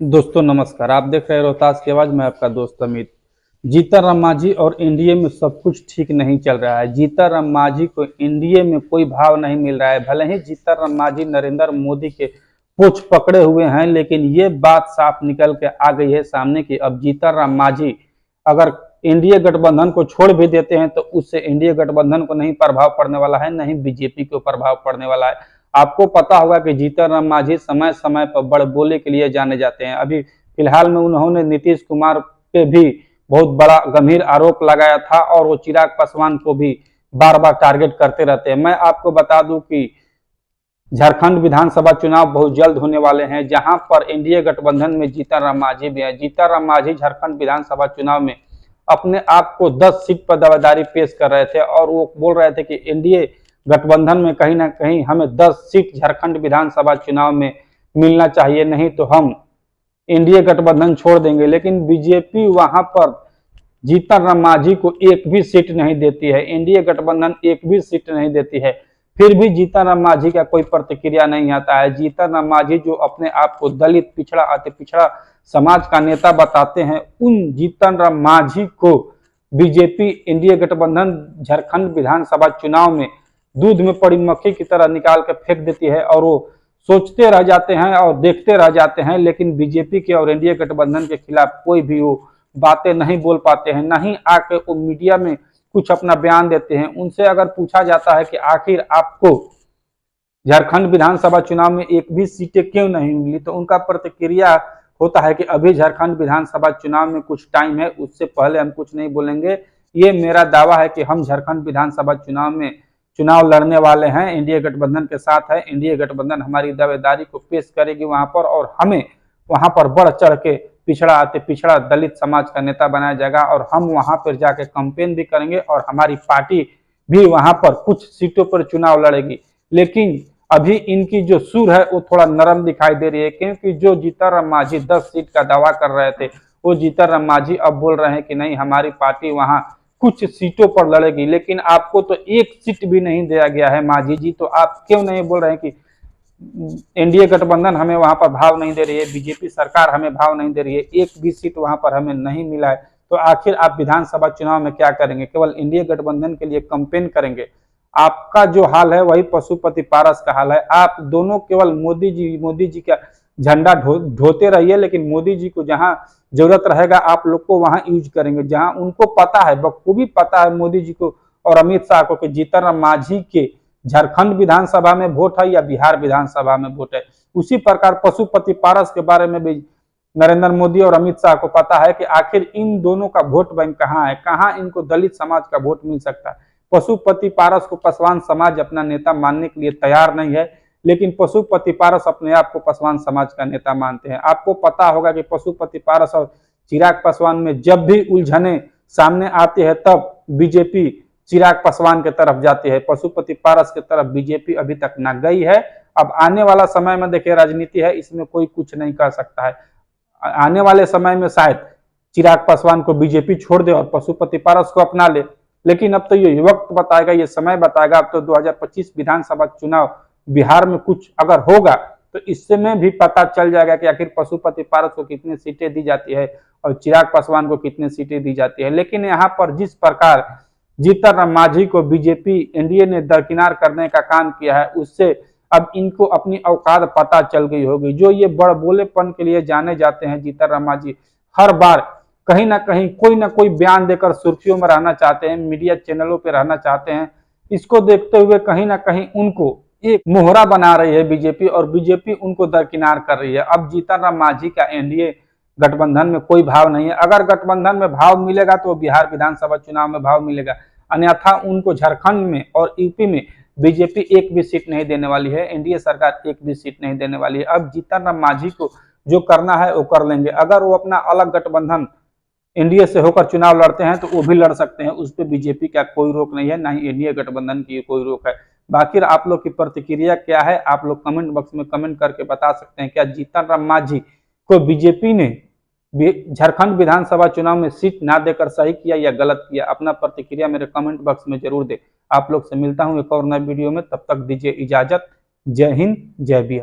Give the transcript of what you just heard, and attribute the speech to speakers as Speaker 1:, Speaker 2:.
Speaker 1: दोस्तों नमस्कार। आप देख रहे हैं रोहतास की आवाज। मैं आपका दोस्त अमित। जीतन राम मांझी और एनडीए में सब कुछ ठीक नहीं चल रहा है। जीतन राम मांझी को एनडीए में कोई भाव नहीं मिल रहा है। भले ही जीतन राम मांझी नरेंद्र मोदी के पूंछ पकड़े हुए हैं, लेकिन ये बात साफ निकल के आ गई है सामने की अब जीतन राम मांझी अगर एनडीए गठबंधन को छोड़ भी देते हैं तो उससे एनडीए गठबंधन को नहीं प्रभाव पड़ने वाला है, नहीं बीजेपी को प्रभाव पड़ने वाला है। आपको पता होगा कि जीतन राम मांझी समय समय पर बड़बोले के लिए जाने जाते हैं। अभी फिलहाल में उन्होंने नीतीश कुमार पे भी बहुत बड़ा गंभीर आरोप लगाया था और वो चिराग पासवान को भी बार बार टारगेट करते रहते हैं। मैं आपको बता दूं कि झारखंड विधानसभा चुनाव बहुत जल्द होने वाले हैं, जहां पर एनडीए गठबंधन में जीतन राम मांझी भी है। जीतन राम मांझी झारखंड विधानसभा चुनाव में अपने आप को 10 सीट पर दावेदारी पेश कर रहे थे और वो बोल रहे थे कि एनडीए गठबंधन में कहीं ना कहीं हमें 10 सीट झारखंड विधानसभा चुनाव में मिलना चाहिए, नहीं तो हम एनडीए गठबंधन छोड़ देंगे। लेकिन बीजेपी वहां पर जीतन राम मांझी को एक भी सीट नहीं देती है, एनडीए गठबंधन एक भी सीट नहीं देती है। फिर भी जीतन राम मांझी का कोई प्रतिक्रिया नहीं आता है। जीतन राम मांझी जो अपने आप को दलित, पिछड़ा, अति पिछड़ा समाज का नेता बताते हैं, उन जीतन राम मांझी को बीजेपी एनडीए गठबंधन झारखंड विधानसभा चुनाव में दूध में पड़ी मक्खी की तरह निकाल के फेंक देती है और वो सोचते रह जाते हैं और देखते रह जाते हैं। लेकिन बीजेपी के और एनडीए गठबंधन के खिलाफ कोई भी वो बातें नहीं बोल पाते हैं, नहीं आके वो मीडिया में कुछ अपना बयान देते हैं। उनसे अगर पूछा जाता है कि आखिर आपको झारखंड विधानसभा चुनाव में एक भी सीटें क्यों नहीं मिली, तो उनका प्रतिक्रिया होता है कि अभी झारखंड विधानसभा चुनाव में कुछ टाइम है, उससे पहले हम कुछ नहीं बोलेंगे। ये मेरा दावा है कि हम झारखंड विधानसभा चुनाव में चुनाव लड़ने वाले हैं, एनडीए गठबंधन के साथ है। एनडीए गठबंधन हमारी दावेदारी को पेश करेगी वहां पर और हमें वहां पर बढ़ चढ़ के पिछड़ा, अति पिछड़ा, दलित समाज का नेता बनाया जाएगा और हम वहां पर जाके कैंपेन भी करेंगे और हमारी पार्टी भी वहां पर कुछ सीटों पर चुनाव लड़ेगी। लेकिन अभी इनकी जो सुर है वो थोड़ा नरम दिखाई दे रही है, क्योंकि जो जीतन राम मांझी 10 सीट का दावा कर रहे थे, वो जीतन राम मांझी अब बोल रहे हैं कि नहीं, हमारी पार्टी वहां कुछ सीटों पर लड़ेगी। लेकिन आपको तो एक सीट भी नहीं दिया गया है मांझी जी, तो आप क्यों नहीं बोल रहे हैं कि एनडीए गठबंधन हमें वहां पर भाव नहीं दे रही है, बीजेपी सरकार हमें भाव नहीं दे रही है, एक भी सीट वहां पर हमें नहीं मिला है, तो आखिर आप विधानसभा चुनाव में क्या करेंगे? केवल एनडीए गठबंधन के लिए कैंपेन करेंगे? आपका जो हाल है वही पशुपति पारस का हाल है। आप दोनों केवल मोदी जी का झंडा ढोते रहिए, लेकिन मोदी जी को जहां जरूरत रहेगा आप लोग को वहां यूज करेंगे। जहां उनको पता है, बखूबी पता है मोदी जी को और अमित शाह को कि जीतन राम मांझी के झारखंड विधानसभा में वोट है या बिहार विधानसभा में वोट है। उसी प्रकार पशुपति पारस के बारे में भी नरेंद्र मोदी और अमित शाह को पता है कि आखिर इन दोनों का वोट बैंक कहाँ है, कहाँ इनको दलित समाज का वोट मिल सकता है। पशुपति पारस को पासवान समाज अपना नेता मानने के लिए तैयार नहीं है, लेकिन पशुपति पारस अपने आप को पासवान समाज का नेता मानते हैं। आपको पता होगा कि पशुपति पारस और चिराग पासवान में जब भी उलझने सामने आती है तब बीजेपी चिराग पासवान के तरफ जाती है, पशुपति पारस के तरफ बीजेपी अभी तक न गई है। अब आने वाला समय में देखिए, राजनीति है, इसमें कोई कुछ नहीं कर सकता है। आने वाले समय में शायद चिराग पासवान को बीजेपी छोड़ दे और पशुपति पारस को अपना ले, लेकिन अब तो ये वक्त बताएगा, ये समय बताएगा। अब तो 2025 विधानसभा चुनाव बिहार में कुछ अगर होगा तो इससे में भी पता चल जाएगा कि आखिर पशुपति पारस को कितनी सीटें दी जाती है और चिराग पासवान को कितनी सीटें दी जाती है। लेकिन यहाँ पर जिस प्रकार जीतन राम मांझी को बीजेपी एनडीए ने दरकिनार करने का काम किया है, उससे अब इनको अपनी औकात पता चल गई होगी। जो ये बड़बोलेपन के लिए जाने जाते हैं जीतन राम मांझी, हर बार कहीं ना कोई बयान देकर सुर्खियों में रहना चाहते हैं, मीडिया चैनलों पे रहना चाहते हैं। इसको देखते हुए कहीं ना कहीं उनको एक मोहरा बना रही है बीजेपी और बीजेपी उनको दरकिनार कर रही है। अब जीतन राम मांझी का एनडीए गठबंधन में कोई भाव नहीं है। अगर गठबंधन में भाव मिलेगा तो बिहार विधानसभा चुनाव में भाव मिलेगा, अन्यथा उनको झारखंड में और यूपी में बीजेपी एक भी सीट नहीं देने वाली है, एनडीए सरकार एक भी सीट नहीं देने वाली है। अब जीतन राम मांझी को जो करना है वो कर लेंगे। अगर वो अपना अलग गठबंधन एनडीए से होकर चुनाव लड़ते हैं तो वो भी लड़ सकते हैं, उस पर बीजेपी का कोई रोक नहीं है, ना ही एनडीए गठबंधन की कोई रोक है। बाकी आप लोग की प्रतिक्रिया क्या है, आप लोग कमेंट बॉक्स में कमेंट करके बता सकते हैं। क्या जीतन राम मांझी को बीजेपी ने झारखंड विधानसभा चुनाव में सीट ना देकर सही किया या गलत किया? अपना प्रतिक्रिया मेरे कमेंट बॉक्स में जरूर दे। आप लोग से मिलता हूं एक और नए वीडियो में, तब तक दीजिए इजाजत। जय हिंद, जय बिहार।